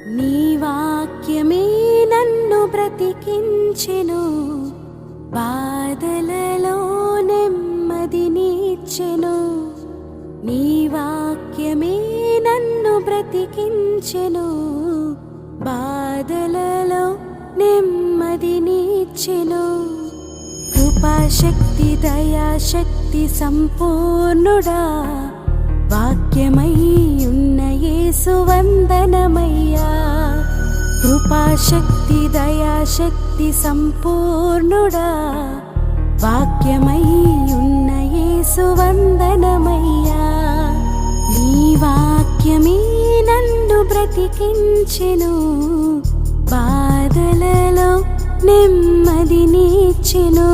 నీ వాక్యమే నన్ను బ్రతికించెను, బాధలలో నెమ్మదినిచ్చెను. నీ వాక్యమే నన్ను బ్రతికించెను, బాధలలో నెమ్మదినిచ్చెను. కృపాశక్తి దయాశక్తి సంపూర్ణుడా, వాక్యమై ఉన్న యేసు వందనమయ్యా. కృపాశక్తి దయాశక్తి సంపూర్ణుడా, వాక్యమై ఉన్న యేసు వందనమయ్యా. నీ వాక్యమే నన్ను బ్రతికించెను, బాధలలో నెమ్మదినిచ్చెను.